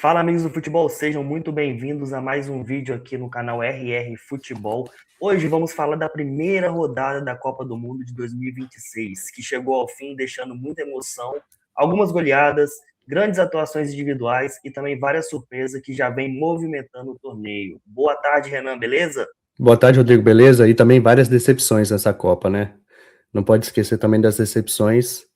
Fala, amigos do futebol, sejam muito bem-vindos a mais um vídeo aqui no canal RR Futebol. Hoje vamos falar da primeira rodada da Copa do Mundo de 2026, que chegou ao fim deixando muita emoção, algumas goleadas, grandes atuações individuais e também várias surpresas que já vem movimentando o torneio. Boa tarde, Renan, beleza? Boa tarde, Rodrigo, beleza? E também várias decepções nessa Copa, né? Não pode esquecer também das decepções.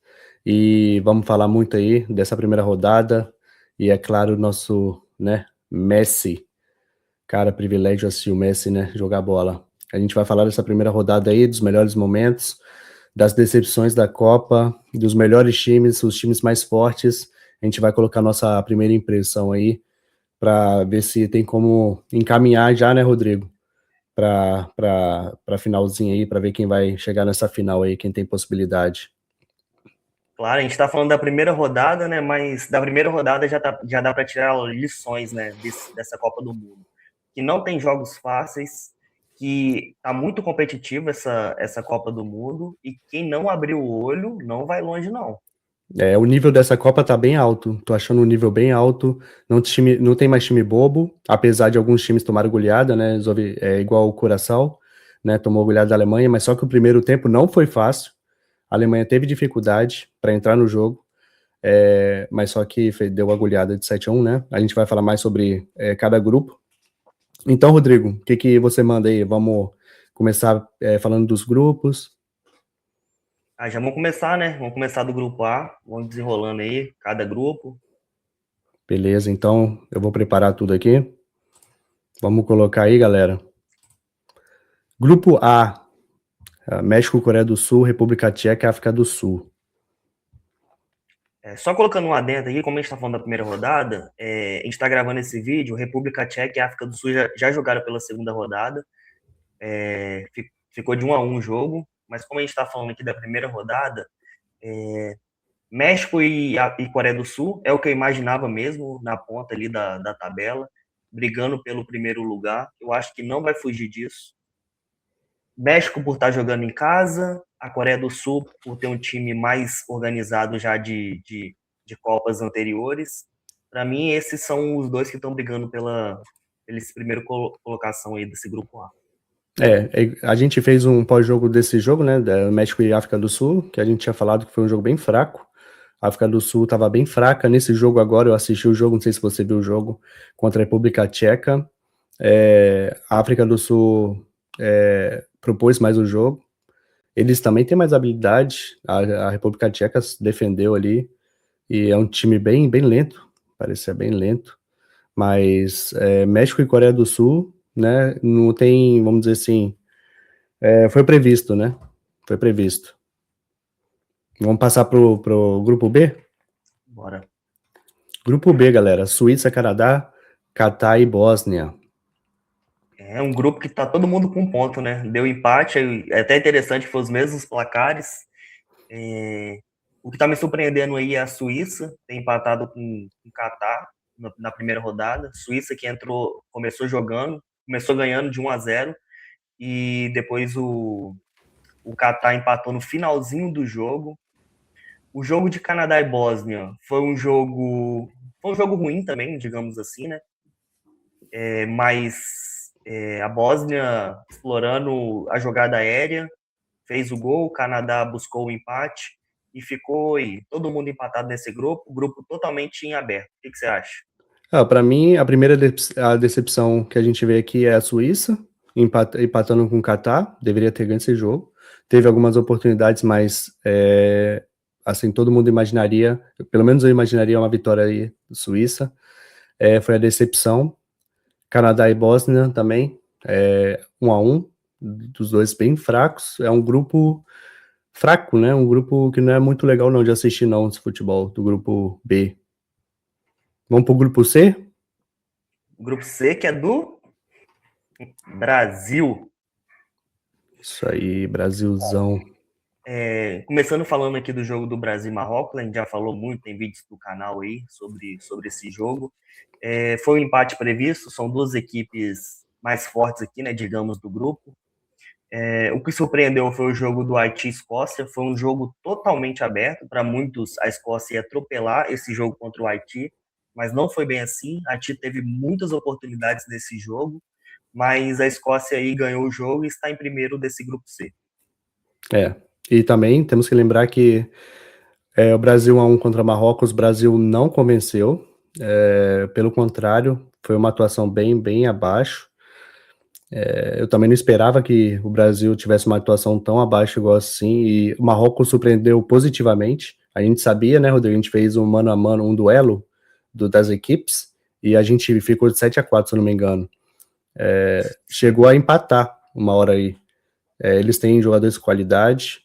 E vamos falar muito aí dessa primeira rodada. E é claro, nosso, né, Messi. Cara, privilégio assistir o Messi, né, jogar bola. A gente vai falar dessa primeira rodada aí, dos melhores momentos, das decepções da Copa, dos melhores times, os times mais fortes. A gente vai colocar nossa primeira impressão aí para ver se tem como encaminhar já, né, Rodrigo? Para finalzinho aí, para ver quem vai chegar nessa final aí, quem tem possibilidade. Claro, a gente está falando da primeira rodada, né? Mas da primeira rodada já dá para tirar lições, né? Dessa Copa do Mundo. Que não tem jogos fáceis, que tá muito competitiva essa Copa do Mundo, e quem não abrir o olho não vai longe, não. É, o nível dessa Copa tá bem alto, tô achando um nível bem alto, não tem mais time bobo, apesar de alguns times tomarem goleada, né, igual o Curaçao, né, tomou goleada da Alemanha, mas só que o primeiro tempo não foi fácil, a Alemanha teve dificuldade para entrar no jogo, mas só que deu a goleada de 7-1, né, a gente vai falar mais sobre cada grupo. Então, Rodrigo, o que você manda aí? Vamos começar falando dos grupos. Ah, já vamos começar, né? Vamos começar do grupo A, vamos desenrolando aí, cada grupo. Beleza, então eu vou preparar tudo aqui. Vamos colocar aí, galera. Grupo A, México, Coreia do Sul, República Tcheca e África do Sul. Só colocando um adendo aqui, como a gente está falando da primeira rodada, a gente está gravando esse vídeo, República Tcheca e África do Sul já jogaram pela segunda rodada. Ficou de 1-1 o jogo, mas como a gente está falando aqui da primeira rodada, México e Coreia do Sul é o que eu imaginava mesmo na ponta ali da tabela, brigando pelo primeiro lugar. Eu acho que não vai fugir disso. México por estar jogando em casa, a Coreia do Sul por ter um time mais organizado já de Copas anteriores. Para mim, esses são os dois que estão brigando pela esse primeiro colocação aí desse grupo A. A gente fez um pós-jogo desse jogo, né, da México e África do Sul, que a gente tinha falado que foi um jogo bem fraco. A África do Sul estava bem fraca nesse jogo agora. Eu assisti o jogo, não sei se você viu o jogo contra a República Tcheca. A África do Sul propôs mais o jogo. Eles também têm mais habilidade. A República Tcheca se defendeu ali e é um time bem, bem lento. Parecia bem lento. Mas México e Coreia do Sul, né, não tem, vamos dizer assim, foi previsto, né? Foi previsto. Vamos passar pro grupo B? Bora. Grupo B, galera. Suíça, Canadá, Catar e Bósnia. É um grupo que tá todo mundo com ponto, né? Deu empate, é até interessante que foi os mesmos placares. O que tá me surpreendendo aí é a Suíça, ter empatado com o Catar na primeira rodada. Suíça que começou ganhando de 1-0 e depois o Catar empatou no finalzinho do jogo. O jogo de Canadá e Bósnia foi um jogo ruim também, digamos assim, né? Mas a Bósnia explorando a jogada aérea, fez o gol, o Canadá buscou o empate e ficou aí, todo mundo empatado nesse grupo, o grupo totalmente em aberto. O que você acha? Para mim, a primeira a decepção que a gente vê aqui é a Suíça, empatando com o Catar. Deveria ter ganho esse jogo. Teve algumas oportunidades, mas assim, todo mundo imaginaria, pelo menos eu imaginaria uma vitória aí Suíça. Foi a decepção. Canadá e Bósnia também, 1-1, dos dois bem fracos. É um grupo fraco, né? Um grupo que não é muito legal não de assistir não, esse futebol, do grupo B. Vamos pro grupo C? O grupo C, que é do Brasil. Isso aí, Brasilzão. Começando falando aqui do jogo do Brasil e Marrocos, a gente já falou muito, tem vídeos do canal aí sobre esse jogo. Foi um empate previsto, são duas equipes mais fortes aqui, né, digamos, do grupo. O que surpreendeu foi o jogo do Haiti e Escócia, foi um jogo totalmente aberto, para muitos a Escócia ia atropelar esse jogo contra o Haiti, mas não foi bem assim. A Haiti teve muitas oportunidades nesse jogo, mas a Escócia aí ganhou o jogo e está em primeiro desse grupo C. E também temos que lembrar que o Brasil 1-1 contra Marrocos, o Brasil não convenceu, pelo contrário, foi uma atuação bem abaixo. Eu também não esperava que o Brasil tivesse uma atuação tão abaixo igual assim, e o Marrocos surpreendeu positivamente. A gente sabia, né, Rodrigo, a gente fez um mano a mano, um duelo das equipes, e a gente ficou de 7-4, se eu não me engano. Chegou a empatar uma hora aí. Eles têm jogadores de qualidade,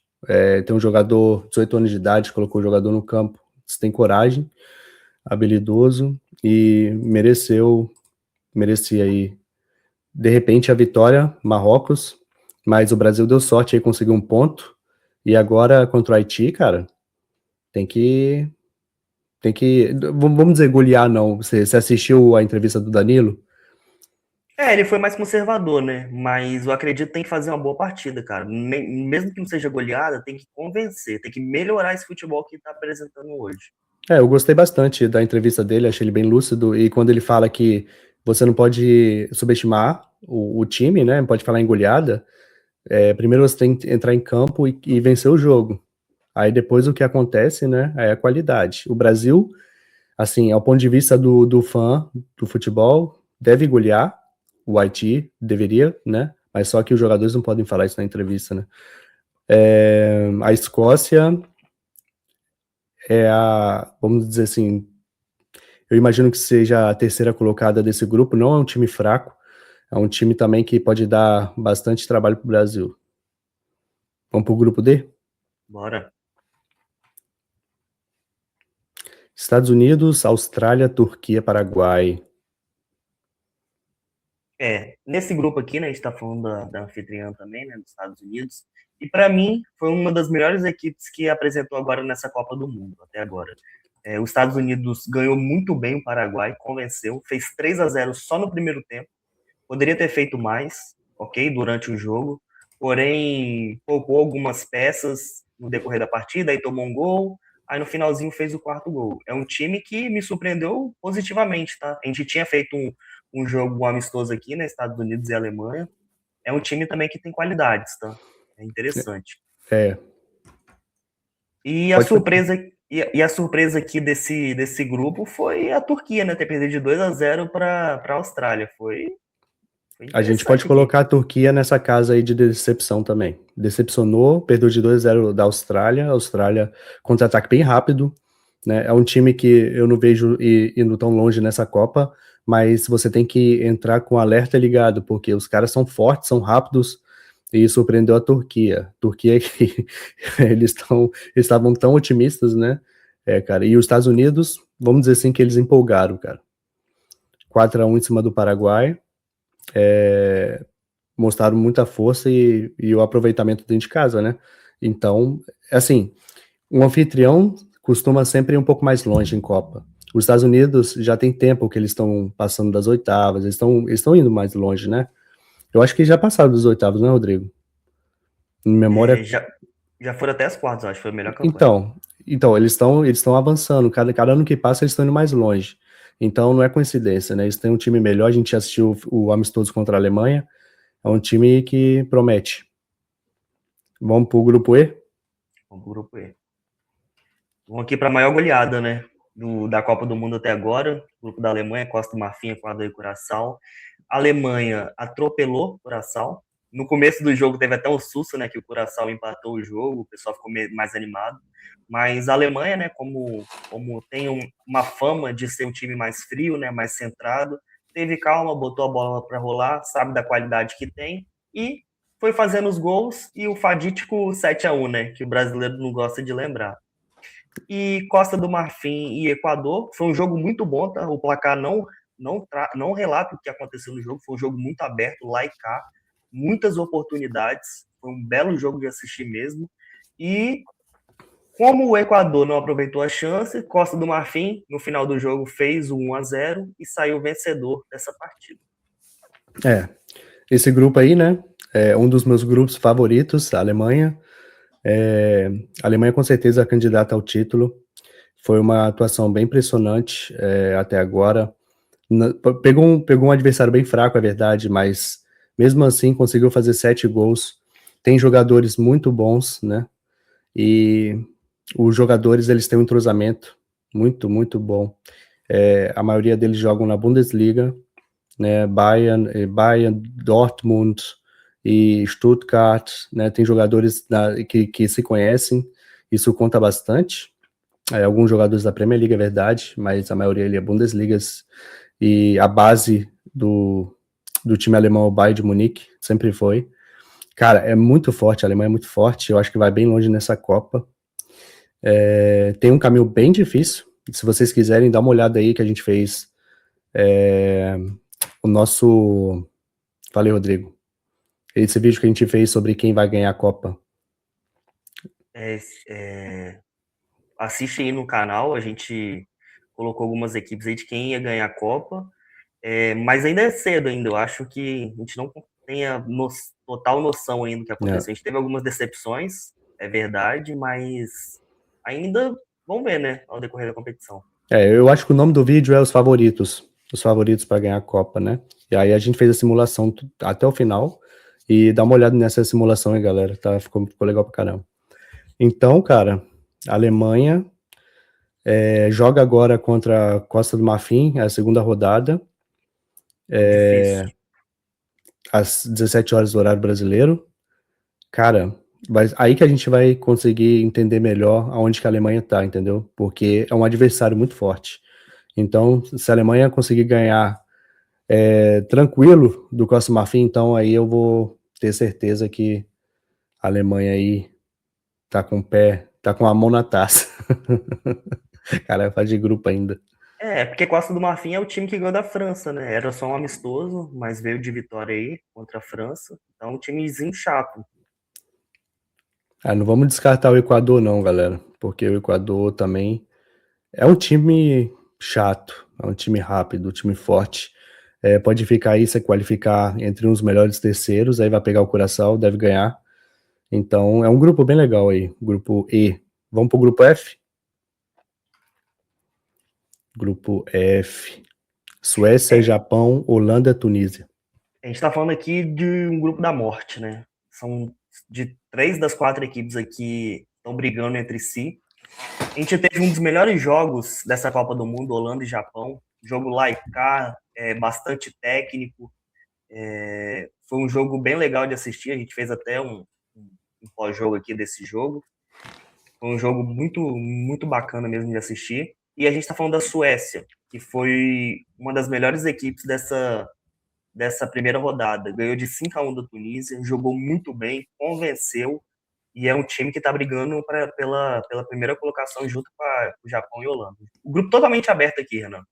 tem um jogador de 18 anos de idade, colocou o jogador no campo, tem coragem, habilidoso, e merecia aí, de repente, a vitória, Marrocos, mas o Brasil deu sorte aí, conseguiu um ponto, e agora contra o Haiti, cara, tem que, vamos dizer golear não, você assistiu a entrevista do Danilo? Ele foi mais conservador, né? Mas eu acredito que tem que fazer uma boa partida, cara. Mesmo que não seja goleada, tem que convencer, tem que melhorar esse futebol que tá apresentando hoje. Eu gostei bastante da entrevista dele, achei ele bem lúcido, e quando ele fala que você não pode subestimar o time, né, não pode falar em goleada, primeiro você tem que entrar em campo e vencer o jogo. Aí depois o que acontece, né, é a qualidade. O Brasil, assim, ao ponto de vista do fã do futebol, deve golear, o Haiti deveria, né, mas só que os jogadores não podem falar isso na entrevista, né. A Escócia vamos dizer assim, eu imagino que seja a terceira colocada desse grupo, não é um time fraco, é um time também que pode dar bastante trabalho para o Brasil. Vamos para o grupo D? Bora. Estados Unidos, Austrália, Turquia, Paraguai. Nesse grupo aqui, né, a gente tá falando da anfitriã também, né, dos Estados Unidos, e para mim foi uma das melhores equipes que apresentou agora nessa Copa do Mundo, até agora. Os Estados Unidos ganhou muito bem o Paraguai, convenceu, fez 3-0 só no primeiro tempo, poderia ter feito mais, ok, durante o jogo, porém poupou algumas peças no decorrer da partida, aí tomou um gol, aí no finalzinho fez o quarto gol. É um time que me surpreendeu positivamente, tá? A gente tinha feito um jogo amistoso aqui, né, Estados Unidos e Alemanha. É um time também que tem qualidades, tá? É interessante. E a surpresa aqui desse grupo foi a Turquia, né, ter perdido de 2-0 para a Austrália. Foi A gente pode colocar a Turquia nessa casa aí de decepção também. Decepcionou, perdeu de 2-0 da Austrália. A Austrália contra-ataque bem rápido, né? É um time que eu não vejo indo tão longe nessa Copa, mas você tem que entrar com alerta ligado, porque os caras são fortes, são rápidos, e surpreendeu a Turquia. Turquia que eles estavam tão otimistas, né? Cara, e os Estados Unidos, vamos dizer assim que eles empolgaram, cara. 4-1 em cima do Paraguai. Mostraram muita força e o aproveitamento dentro de casa, né? Então, assim, um anfitrião costuma sempre ir um pouco mais longe em Copa. Os Estados Unidos já tem tempo que eles estão passando das oitavas, eles estão indo mais longe, né? Eu acho que já passaram dos oitavos, né, Rodrigo? Em memória. Já foram até as quartas, acho que foi a melhor campanha. Então eles estão avançando, cada ano que passa eles estão indo mais longe. Então não é coincidência, né? Eles têm um time melhor, a gente assistiu o amistoso contra a Alemanha, é um time que promete. Vamos pro grupo E? Vamos pro grupo E. Vamos aqui para a maior goleada, né? Da Copa do Mundo até agora. Grupo da Alemanha, Costa do Marfim, Equador e Curaçao. A Alemanha atropelou o Curaçao. No começo do jogo teve até um susto, né? Que o Curaçao empatou o jogo, o pessoal ficou mais animado. Mas a Alemanha, né? Como tem uma fama de ser um time mais frio, né? Mais centrado, teve calma, botou a bola para rolar, sabe da qualidade que tem e foi fazendo os gols e o fadítico 7-1, né? Que o brasileiro não gosta de lembrar. E Costa do Marfim e Equador foi um jogo muito bom, tá? O placar não relata o que aconteceu no jogo, foi um jogo muito aberto, lá e cá, muitas oportunidades, foi um belo jogo de assistir mesmo. E como o Equador não aproveitou a chance, Costa do Marfim, no final do jogo, fez o 1-0 e saiu vencedor dessa partida. Esse grupo aí, né? É um dos meus grupos favoritos, a Alemanha. A Alemanha com certeza é candidata ao título. Foi uma atuação bem impressionante até agora. Pegou um adversário bem fraco, é verdade, mas mesmo assim conseguiu fazer 7 gols. Tem jogadores muito bons, né? E os jogadores, eles têm um entrosamento muito, muito bom. A maioria deles jogam na Bundesliga, né? Bayern, Dortmund e Stuttgart, né? Tem jogadores que se conhecem, isso conta bastante. Alguns jogadores da Premier League, é verdade, mas a maioria ali é Bundesligas. E a base do time alemão é o Bayern de Munique, sempre foi. Cara, é muito forte, a Alemanha é muito forte, eu acho que vai bem longe nessa Copa. Tem um caminho bem difícil, se vocês quiserem, dá uma olhada aí que a gente fez o nosso... Falei, Rodrigo. Esse vídeo que a gente fez sobre quem vai ganhar a Copa. Assiste aí no canal, a gente colocou algumas equipes aí de quem ia ganhar a Copa, mas ainda é cedo ainda, eu acho que a gente não tem a total noção ainda do que aconteceu. A gente teve algumas decepções, é verdade, mas ainda vamos ver, né, ao decorrer da competição. Eu acho que o nome do vídeo é Os Favoritos para ganhar a Copa, né? E aí a gente fez a simulação até o final, e dá uma olhada nessa simulação aí, galera, tá? Ficou legal pra caramba. Então, cara, a Alemanha joga agora contra a Costa do Marfim, é a segunda rodada, Difícil. às 17 horas do horário brasileiro. Cara, aí que a gente vai conseguir entender melhor aonde que a Alemanha tá, entendeu? Porque é um adversário muito forte. Então, se a Alemanha conseguir ganhar tranquilo do Costa do Marfim, então aí eu vou ter certeza que a Alemanha aí tá com o pé, tá com a mão na taça. Cara, faz de grupo ainda. Porque Costa do Marfim é o time que ganhou da França, né? Era só um amistoso, mas veio de vitória aí contra a França. Então, um timezinho chato. Não vamos descartar o Equador não, galera, porque o Equador também é um time chato, é um time rápido, um time forte. Pode ficar aí, se qualificar entre uns melhores terceiros, aí vai pegar o Curaçao, deve ganhar. Então, é um grupo bem legal aí, grupo E. Vamos pro grupo F? Grupo F. Suécia, Japão, Holanda, Tunísia. A gente está falando aqui de um grupo da morte, né? São de 3 das 4 equipes aqui estão brigando entre si. A gente teve um dos melhores jogos dessa Copa do Mundo, Holanda e Japão. Jogo lá e cá, bastante técnico. Foi um jogo bem legal de assistir. A gente fez até um pós-jogo aqui desse jogo. Foi um jogo muito, muito bacana mesmo de assistir. E a gente está falando da Suécia, que foi uma das melhores equipes dessa primeira rodada. Ganhou de 5-1 da Tunísia, jogou muito bem, convenceu, e é um time que está brigando pela primeira colocação junto com o Japão e a Holanda. O grupo totalmente aberto aqui, Renan.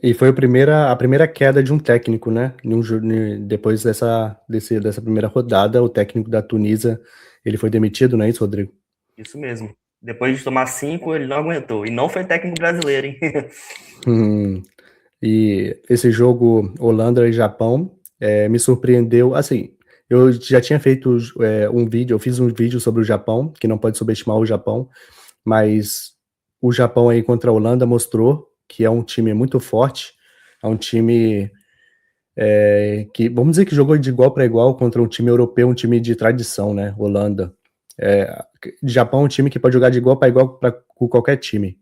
E foi a primeira queda de um técnico, né? Depois dessa primeira rodada, o técnico da Tunísia, ele foi demitido, não é isso, Rodrigo? Isso mesmo. Depois de tomar 5, ele não aguentou. E não foi técnico brasileiro, hein? E esse jogo Holanda e Japão me surpreendeu. Assim, eu já tinha feito um vídeo, eu fiz um vídeo sobre o Japão, que não pode subestimar o Japão, mas o Japão aí contra a Holanda mostrou que é um time muito forte, é um time que, vamos dizer que jogou de igual para igual contra um time europeu, um time de tradição, né? Holanda. Japão é um time que pode jogar de igual para igual com qualquer time.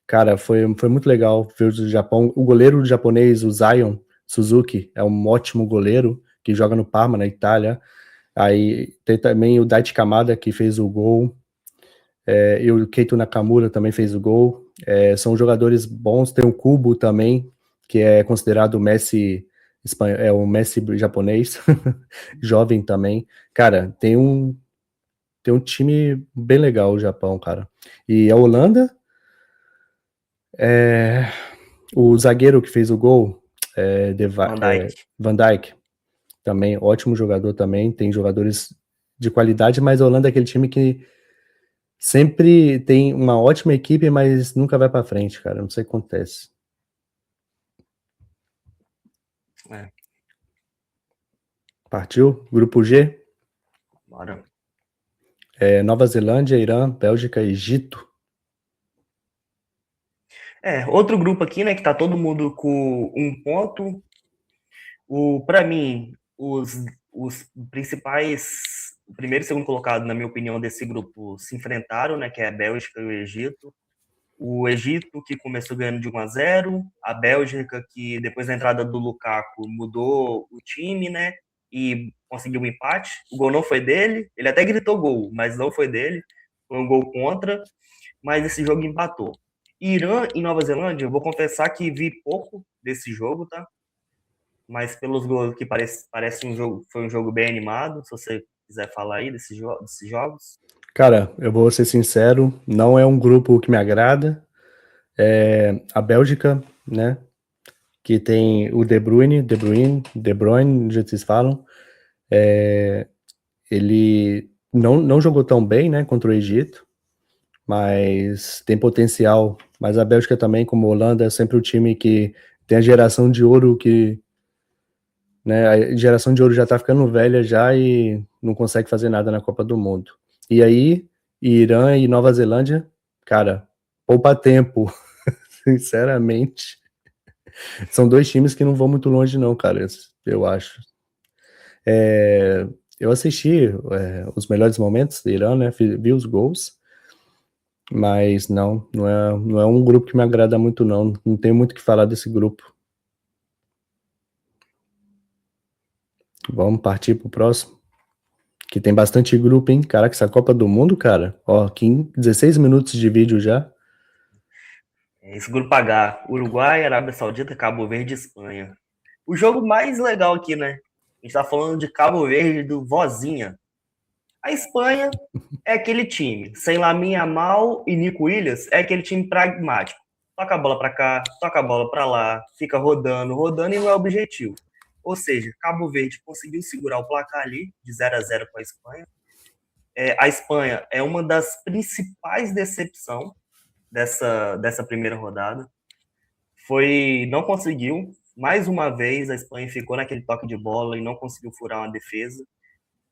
Cara, foi muito legal ver o Japão. O goleiro japonês, o Zion Suzuki, é um ótimo goleiro que joga no Parma, na Itália. Aí tem também o Daichi Kamada, que fez o gol. E o Keito Nakamura também fez o gol. São jogadores bons. Tem o Kubo também, que é considerado o Messi o Messi japonês, jovem também. Cara, tem um time bem legal o Japão, cara. E a Holanda, o zagueiro que fez o gol, Van Dijk, também ótimo jogador também. Tem jogadores de qualidade, mas a Holanda é aquele time que sempre tem uma ótima equipe, mas nunca vai para frente, cara. Não sei o que acontece. Partiu? Grupo G? Bora. Nova Zelândia, Irã, Bélgica, Egito. Outro grupo aqui, né, que tá todo mundo com um ponto. Para mim, os principais, o primeiro e segundo colocado, na minha opinião, desse grupo se enfrentaram, né, que é a Bélgica e o Egito. O Egito, que começou ganhando de 1-0, a Bélgica, que depois da entrada do Lukaku mudou o time, né, e conseguiu um empate. O gol não foi dele, ele até gritou gol, mas não foi dele, foi um gol contra, mas esse jogo empatou. Irã e Nova Zelândia, eu vou confessar que vi pouco desse jogo, tá? Mas pelos gols que parece um jogo, foi um jogo bem animado. Se você quiser falar aí desses jogos. Cara, eu vou ser sincero, não é um grupo que me agrada. A Bélgica, né, que tem o De Bruyne, do jeito que vocês falam, ele não jogou tão bem, né, contra o Egito, mas tem potencial. Mas a Bélgica também, como a Holanda, é sempre o time que tem a geração de ouro que, né, a geração de ouro já tá ficando velha já e não consegue fazer nada na Copa do Mundo. E aí, Irã e Nova Zelândia, cara, poupa tempo, sinceramente. São dois times que não vão muito longe não, cara, eu acho. Eu assisti os melhores momentos do Irã, né, vi os gols, mas não é um grupo que me agrada muito não tenho muito o que falar desse grupo. Vamos partir pro próximo, que tem bastante grupo, hein? Caraca, essa Copa do Mundo, cara, ó, 16 minutos de vídeo já. Esse grupo H, Uruguai, Arábia Saudita, Cabo Verde e Espanha. O jogo mais legal aqui, né? A gente tá falando de Cabo Verde, do Vozinha. A Espanha é aquele time, sem Lamine Yamal e Nico Williams, é aquele time pragmático. Toca a bola para cá, toca a bola para lá, fica rodando e não é objetivo. Ou seja, Cabo Verde conseguiu segurar o placar ali, de 0-0 com a Espanha. A Espanha é uma das principais decepções dessa primeira rodada. Não conseguiu, mais uma vez a Espanha ficou naquele toque de bola e não conseguiu furar uma defesa.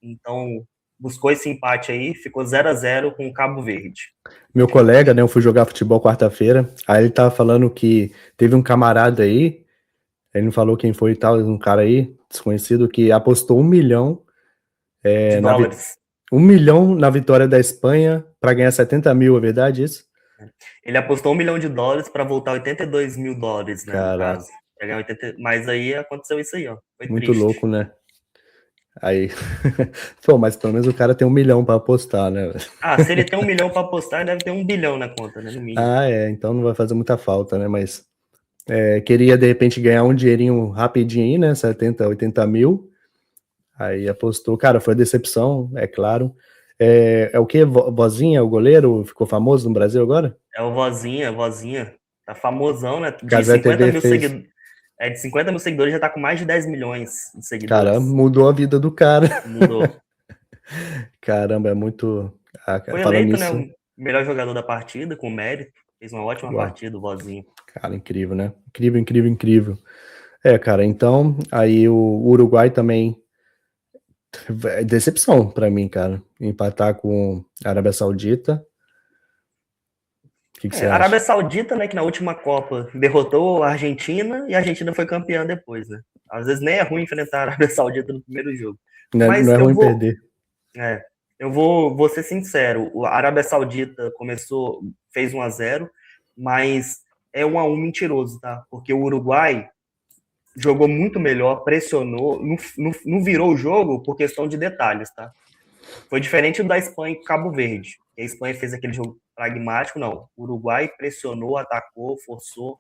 Então, buscou esse empate aí, ficou 0-0 com o Cabo Verde. Meu colega, né, eu fui jogar futebol quarta-feira, aí ele tava falando que teve um camarada aí, ele não falou quem foi e tal, um cara aí, desconhecido, que apostou 1 milhão de dólares. 1 milhão na vitória da Espanha para ganhar 70 mil, é verdade isso? Ele apostou $1 milhão para voltar $82 mil, né, no Caraca, caso. Mas aí aconteceu isso aí, ó. Foi muito triste. louco, né? Aí, pô, mas pelo menos o cara tem 1 milhão para apostar, né? Se ele tem $1 milhão para apostar, ele deve ter 1 bilhão na conta, né, no mínimo. Então não vai fazer muita falta, né? Mas queria de repente ganhar um dinheirinho rapidinho aí, né? 70, 80 mil. Aí apostou, cara, foi decepção, é claro. É o que? Vozinha, o goleiro, ficou famoso no Brasil agora? É o Vozinha. Tá famosão, né? De Casé 50 TV mil fez. seguidores. De 50 mil seguidores, já tá com mais de 10 milhões de seguidores. Cara, mudou a vida do cara. Mudou. Caramba, é muito. Foi Falando eleito, né, nisso. o melhor jogador da partida, com mérito. Fez uma ótima partida, o Vozinho. Cara, incrível, né? Incrível, incrível, incrível. Cara, então, aí o Uruguai também. Decepção pra mim, cara. Empatar com a Arábia Saudita. O que você A acha? Arábia Saudita, né, que na última Copa derrotou a Argentina e a Argentina foi campeã depois, né? Às vezes nem é ruim enfrentar a Arábia Saudita no primeiro jogo. Não é ruim perder. Eu vou ser sincero, a Arábia Saudita fez 1-0, mas é 1-1 mentiroso, tá? Porque o Uruguai jogou muito melhor, pressionou, não virou o jogo por questão de detalhes, tá? Foi diferente da Espanha e Cabo Verde. A Espanha fez aquele jogo pragmático, não. O Uruguai pressionou, atacou, forçou.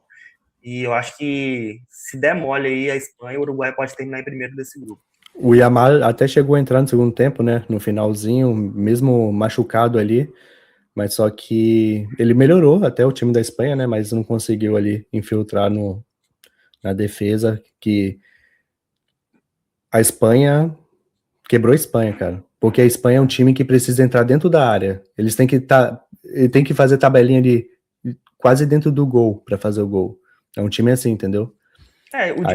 E eu acho que se der mole aí a Espanha, o Uruguai pode terminar em primeiro desse grupo. O Yamal até chegou a entrar no segundo tempo, né? No finalzinho, mesmo machucado ali. Mas só que ele melhorou até o time da Espanha, né? Mas não conseguiu ali infiltrar na defesa, que a Espanha quebrou a Espanha, cara. Porque a Espanha é um time que precisa entrar dentro da área. Eles têm que fazer tabelinha ali quase dentro do gol para fazer o gol. É um time assim, entendeu?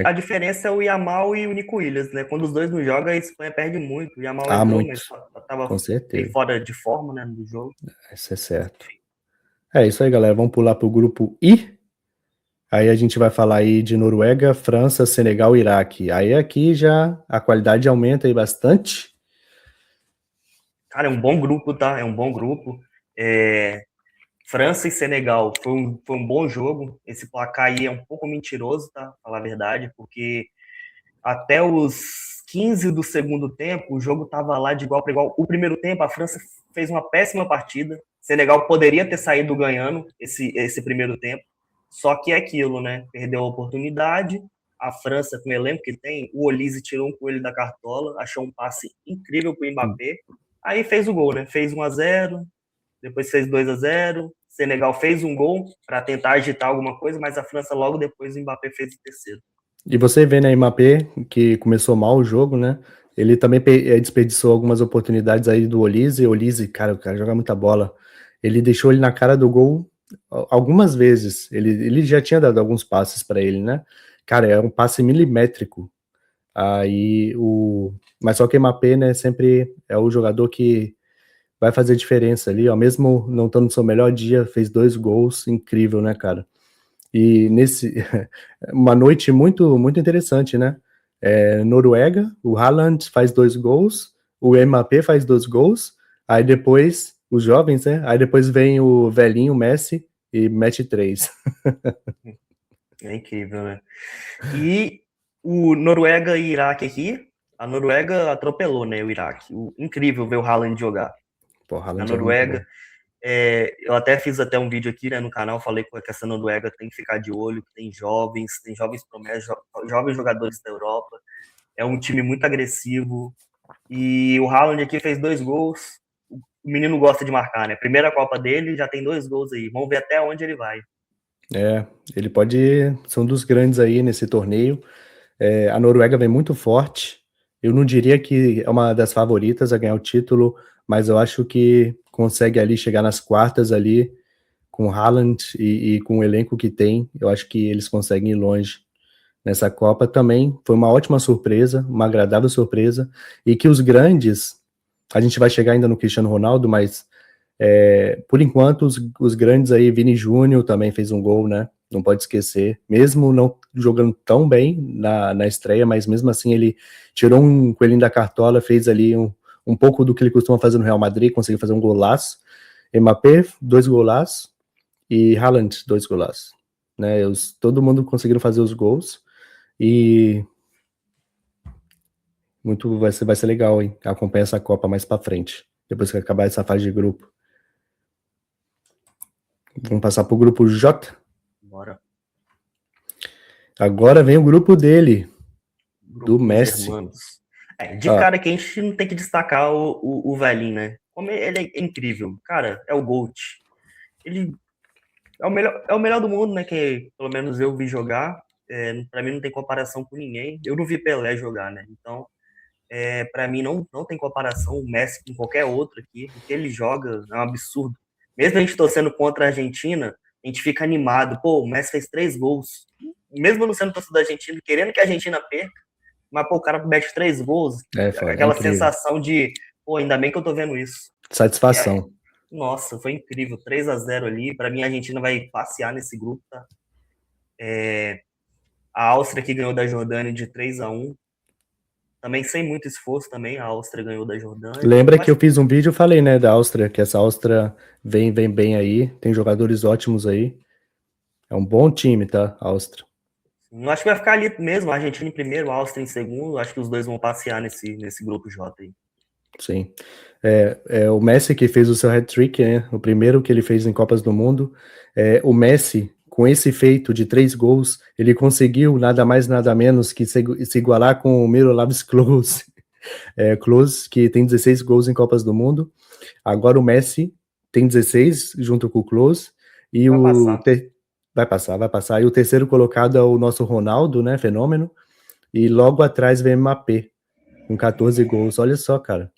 A diferença é o Yamal e o Nico Williams, né? Quando os dois não jogam, a Espanha perde muito. O Yamal entrou, muito. mas tava Com certeza. bem fora de forma, né, do jogo. Isso é certo. É isso aí, galera. Vamos pular pro grupo I. Aí a gente vai falar aí de Noruega, França, Senegal, Iraque. Aí aqui já a qualidade aumenta aí bastante. Cara, é um bom grupo, tá? É um bom grupo. É, França e Senegal foi um bom jogo. Esse placar aí é um pouco mentiroso, tá? Pra falar a verdade, porque até os 15 do segundo tempo, o jogo estava lá de igual para igual. O primeiro tempo, a França fez uma péssima partida. Senegal poderia ter saído ganhando esse primeiro tempo. Só que é aquilo, né? Perdeu a oportunidade. A França, com o elenco que tem, o Olise tirou um coelho da cartola, achou um passe incrível para o Mbappé. Aí fez o gol, né? Fez 1-0, depois fez 2-0. Senegal fez um gol para tentar agitar alguma coisa, mas a França logo depois o Mbappé fez o terceiro. E você vê, né, Mbappé, que começou mal o jogo, né? Ele também desperdiçou algumas oportunidades aí do Olise. Olise, cara, o cara joga muita bola. Ele deixou ele na cara do gol algumas vezes. Ele já tinha dado alguns passes para ele, né? Cara, é um passe milimétrico. Mas só que o Mbappé, né, sempre é o jogador que vai fazer diferença ali, ó. Mesmo não estando no seu melhor dia, fez 2 gols, incrível, né, cara? E nesse uma noite muito muito interessante, né? Noruega, o Haaland faz 2 gols, o Mbappé faz 2 gols, aí depois os jovens, né? Aí depois vem o velhinho Messi e mete 3. É incrível, né? E o Noruega e Iraque aqui, a Noruega atropelou, né, o Iraque. Incrível ver o Haaland jogar. Pô, o Na Haaland joga muito bom. Noruega, eu até fiz até um vídeo aqui, né, no canal, falei que essa Noruega tem que ficar de olho, que tem jovens promessas, jovens jogadores da Europa. É um time muito agressivo. E o Haaland aqui fez 2 gols. O menino gosta de marcar, né? Primeira Copa dele, já tem 2 gols aí. Vamos ver até onde ele vai. Ele pode ser um dos grandes aí nesse torneio. A Noruega vem muito forte. Eu não diria que é uma das favoritas a ganhar o título, mas eu acho que consegue ali chegar nas quartas ali com o Haaland e com o elenco que tem. Eu acho que eles conseguem ir longe nessa Copa também. Foi uma ótima surpresa, uma agradável surpresa, e que os grandes, a gente vai chegar ainda no Cristiano Ronaldo, mas por enquanto os grandes aí, Vini Júnior também fez um gol, né? Não pode esquecer, mesmo não jogando tão bem na estreia, mas mesmo assim ele tirou um coelhinho da cartola, fez ali um pouco do que ele costuma fazer no Real Madrid, conseguiu fazer um golaço. Mbappé, 2 golaços, e Haaland, 2 golaços. Né? Todo mundo conseguiram fazer os gols, e vai ser legal, hein? Acompanhar essa Copa mais pra frente, depois que acabar essa fase de grupo. Vamos passar pro grupo J. Bora. Agora vem o grupo dele, do Grupo dos Messi. Hermanos. De cara que a gente não tem que destacar o velhinho, né? Como ele é incrível. Cara, é o GOAT. Ele é o melhor do mundo, né? Que pelo menos eu vi jogar. Pra mim não tem comparação com ninguém. Eu não vi Pelé jogar, né? Então, pra mim não tem comparação o Messi com qualquer outro aqui. O que ele joga é um absurdo. Mesmo a gente torcendo contra a Argentina, a gente fica animado. Pô, o Messi fez 3 gols. Mesmo não sendo torcedor da Argentina, querendo que a Argentina perca, mas, pô, o cara mete 3 gols, É aquela incrível. sensação de, pô, ainda bem que eu tô vendo isso. É, Satisfação. nossa, foi incrível, 3-0 ali, pra mim a Argentina vai passear nesse grupo, tá? A Áustria que ganhou da Jordânia de 3-1, também sem muito esforço também, a Áustria ganhou da Jordânia. Lembra Eu que eu acho, fiz um vídeo e falei, né, da Áustria, que essa Áustria vem bem aí, tem jogadores ótimos aí. É um bom time, tá, Áustria. eu acho que vai ficar ali mesmo, a Argentina em primeiro, a Áustria em segundo, acho que os dois vão passear nesse grupo J aí. Sim. O Messi que fez o seu hat-trick, né? O primeiro que ele fez em Copas do Mundo. O Messi, com esse feito de 3 gols, ele conseguiu nada mais, nada menos que se igualar com o Miroslav Klose. Klose, que tem 16 gols em Copas do Mundo. Agora o Messi tem 16, junto com o Klose. E Vai passar. vai passar, vai passar. E o terceiro colocado é o nosso Ronaldo, né? Fenômeno. E logo atrás vem Mbappé, com 14 gols. Olha só, cara.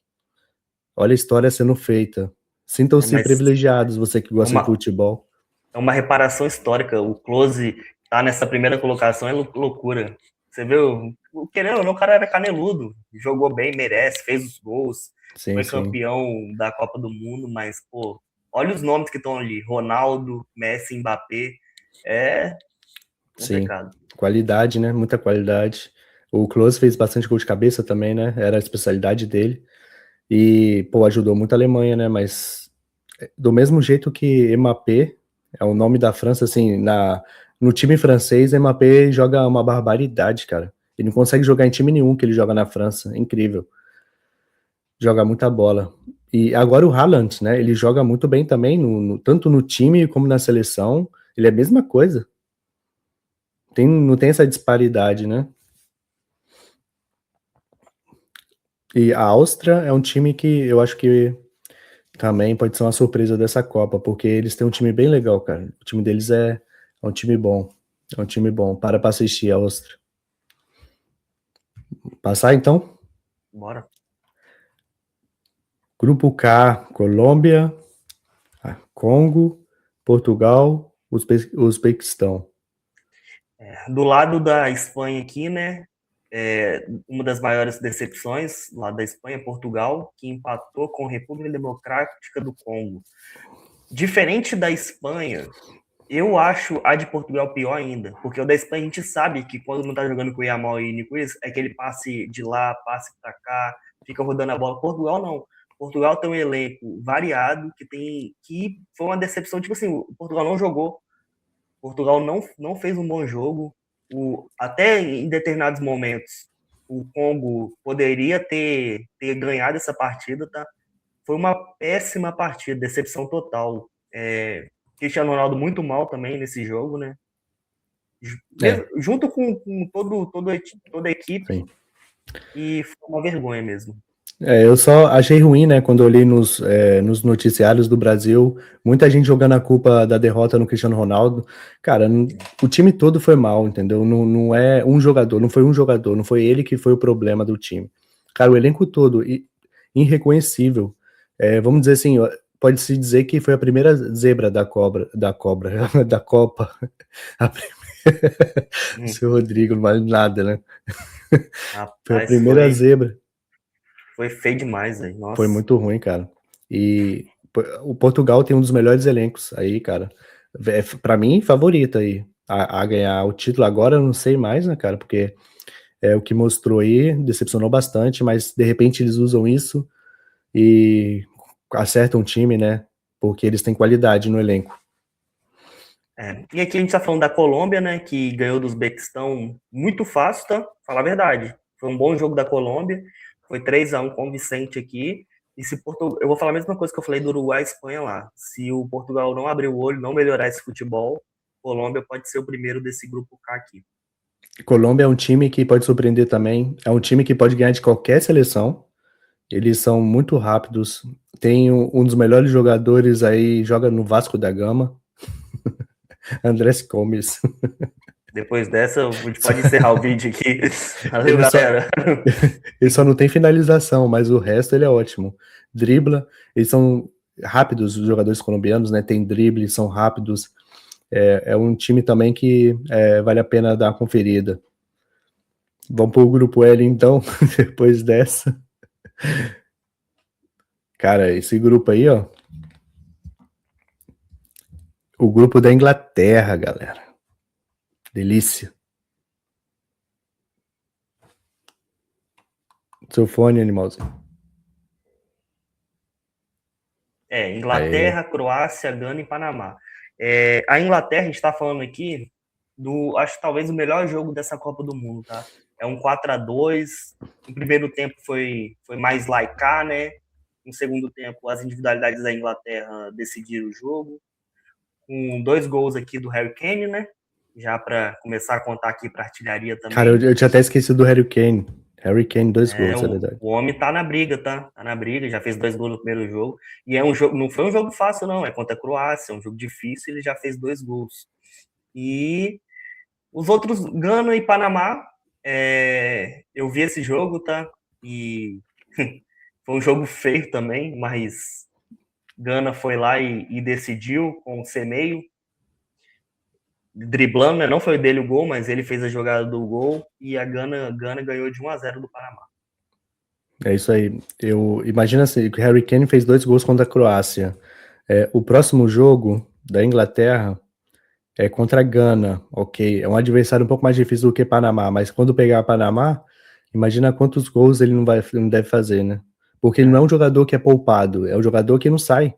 Olha a história sendo feita. Sintam-se Mas privilegiados, você que é gosta de uma, futebol. é uma reparação histórica. O Close tá nessa primeira colocação é loucura. Você viu? Querendo ou não, o cara era caneludo. Jogou bem, merece, fez os gols, Sim, foi sim. campeão da Copa do Mundo, mas, pô, olha os nomes que estão ali: Ronaldo, Messi, Mbappé. É, Sim, complicado. qualidade, né? Muita qualidade. O Klose fez bastante gol de cabeça também, né? Era a especialidade dele. E, pô, ajudou muito a Alemanha, né? Mas do mesmo jeito que Mbappé é o nome da França, assim, no time francês, Mbappé joga uma barbaridade, cara. Ele não consegue jogar em time nenhum que ele joga na França. É incrível. Joga muita bola. E agora o Haaland, né? Ele joga muito bem também, tanto no time como na seleção. Ele é a mesma coisa. Não tem essa disparidade, né? E a Áustria é um time que eu acho que também pode ser uma surpresa dessa Copa, porque eles têm um time bem legal, cara. O time deles é um time bom. É um time bom. Para assistir a Áustria. Passar então? Bora. Grupo K, Colômbia, Congo, Portugal, Uzbequistão. Do lado da Espanha aqui, né? Uma das maiores decepções lá da Espanha, Portugal, que empatou com a República Democrática do Congo. Diferente da Espanha, eu acho a de Portugal pior ainda, porque o da Espanha a gente sabe que quando não tá jogando com o Yamal e Nicolas, é aquele passe de lá, passe pra cá, fica rodando a bola. Portugal não. Portugal tem um elenco variado que foi uma decepção, tipo assim, o Portugal não jogou. Portugal não fez um bom jogo. Até em determinados momentos, o Congo poderia ter ganhado essa partida, tá? Foi uma péssima partida, decepção total. Cristiano Ronaldo muito mal também nesse jogo, né? É, Junto com toda a equipe, sim. e foi uma vergonha mesmo. Eu só achei ruim, né, quando eu olhei nos noticiários do Brasil, muita gente jogando a culpa da derrota no Cristiano Ronaldo. Cara, o time todo foi mal, entendeu? Não, não é um jogador, não foi um jogador, não foi ele que foi o problema do time. Cara, o elenco todo, irreconhecível. Vamos dizer assim, pode-se dizer que foi a primeira zebra da cobra, da Copa. A Seu Rodrigo, não vale nada, né? Foi a Rapaz, primeira zebra. foi feio demais, velho. Foi Nossa. muito ruim, cara. E o Portugal tem um dos melhores elencos aí, cara. Pra mim, favorito aí a ganhar o título. Agora eu não sei mais, né, cara? Porque o que mostrou aí decepcionou bastante, mas de repente eles usam isso e acertam o time, né? Porque eles têm qualidade no elenco. E aqui a gente tá falando da Colômbia, né? Que ganhou do Uzbequistão muito fácil, tá? Falar a verdade. Foi um bom jogo da Colômbia. Foi 3-1 convincente aqui. E se Portugal. Eu vou falar a mesma coisa que eu falei do Uruguai e Espanha lá. Se o Portugal não abrir o olho, não melhorar esse futebol, Colômbia pode ser o primeiro desse grupo K aqui. Colômbia é um time que pode surpreender também. É um time que pode ganhar de qualquer seleção. Eles são muito rápidos. Tem um dos melhores jogadores aí, joga no Vasco da Gama. Andrés Gomes. Depois dessa, a gente pode encerrar o vídeo aqui. Valeu, Ele só, galera. ele só não tem finalização, mas o resto ele é ótimo. Dribla, eles são rápidos, os jogadores colombianos, né? Tem drible, são rápidos. É um time também que vale a pena dar uma conferida. Vamos pro grupo L, então, depois dessa. Cara, esse grupo aí, ó. O grupo da Inglaterra, galera. Delícia. Seu fone, animalzinho. Aê. Inglaterra, Croácia, Gana e Panamá. A Inglaterra, a gente está falando aqui acho que talvez o melhor jogo dessa Copa do Mundo, tá? É um 4-2. No primeiro tempo foi mais laicar, né? No segundo tempo, as individualidades da Inglaterra decidiram o jogo. Com 2 gols aqui do Harry Kane, né? Já para começar a contar aqui para artilharia Cara, também. eu tinha até esquecido do Harry Kane. Harry Kane, 2 gols, é O, verdade. o homem tá na briga, tá? Tá na briga, já fez 2 gols no primeiro jogo. E é um jogo, não foi um jogo fácil, não. É contra a Croácia, é um jogo difícil, ele já fez 2 gols. E os outros, Gana e Panamá, eu vi esse jogo, tá? E foi um jogo feio também, mas Gana foi lá e decidiu com o Semeio, driblando, né? Não foi dele o gol, mas ele fez a jogada do gol e a Gana ganhou de 1-0 do Panamá. É isso aí. Imagina assim, que o Harry Kane fez 2 gols contra a Croácia. O próximo jogo da Inglaterra contra Gana, ok. É um adversário um pouco mais difícil do que Panamá, mas quando pegar Panamá, imagina quantos gols ele não deve fazer, né? Porque ele não é um jogador que é poupado, é um jogador que não sai.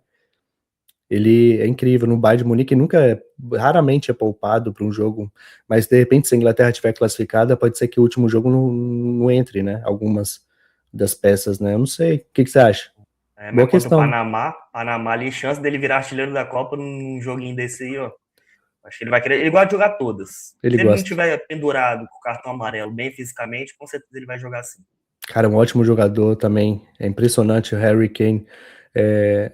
Ele é incrível. No Bayern de Munique raramente é poupado para um jogo, mas de repente, se a Inglaterra tiver classificada, pode ser que o último jogo não entre, né? Algumas das peças, né? Eu não sei. O que você acha? Boa Mas contra o questão, né? Panamá ali, chance dele virar artilheiro da Copa num joguinho desse aí, ó. Acho que ele vai querer. Ele gosta de jogar todas. Ele Se ele não gosta. tiver pendurado com o cartão amarelo bem fisicamente, com certeza ele vai jogar assim. Cara, um ótimo jogador também. É impressionante o Harry Kane. É,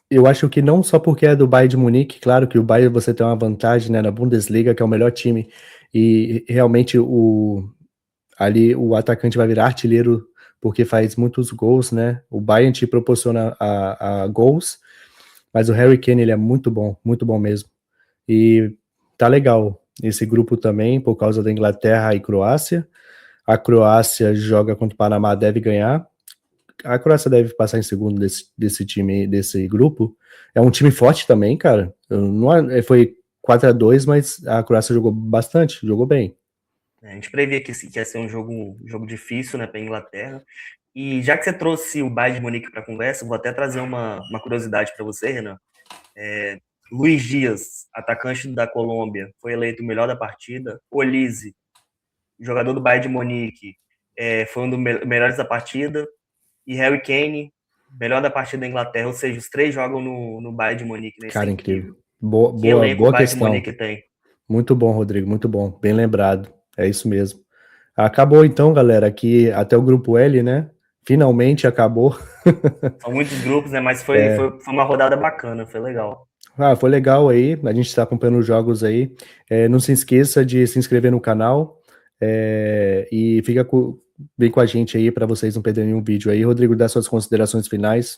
eu acho que não só porque é do Bayern de Munique, claro que o Bayern você tem uma vantagem, né, na Bundesliga, que é o melhor time, e realmente ali o atacante vai virar artilheiro porque faz muitos gols, né? O Bayern te proporciona a gols, mas o Harry Kane ele é muito bom mesmo. E tá legal esse grupo também por causa da Inglaterra e Croácia. A Croácia joga contra o Panamá, deve ganhar. A Croácia deve passar em segundo desse time, desse grupo. É um time forte também, cara. Foi 4-2, mas a Croácia jogou bastante, jogou bem. A gente previa que ia ser um jogo difícil, né, para a Inglaterra. E já que você trouxe o Bayern de Munique para a conversa, vou até trazer uma curiosidade para você, Renan. Luiz Dias, atacante da Colômbia, foi eleito o melhor da partida. Olise, jogador do Bayern de Munique, foi um dos melhores da partida. E Harry Kane, melhor da partida da Inglaterra. Ou seja, os três jogam no Bayern de Munique, né? Isso é Cara, incrível. incrível. Que elenco o Boa Bayern de questão. Munique tem. Muito bom, Rodrigo, muito bom. Bem lembrado. É isso mesmo. Acabou então, galera, aqui até o grupo L, né? Finalmente acabou. São muitos grupos, né? Mas foi uma rodada bacana, foi legal. Foi legal aí. A gente está acompanhando os jogos aí. Não se esqueça de se inscrever no canal. E vem com a gente aí para vocês não perderem nenhum vídeo aí. Rodrigo, dá suas considerações finais.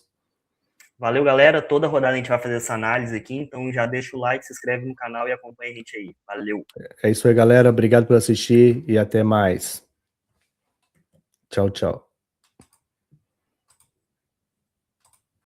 Valeu, galera. Toda rodada a gente vai fazer essa análise aqui, então já deixa o like, se inscreve no canal e acompanha a gente aí. Valeu. É isso aí, galera. Obrigado por assistir e até mais. Tchau, tchau.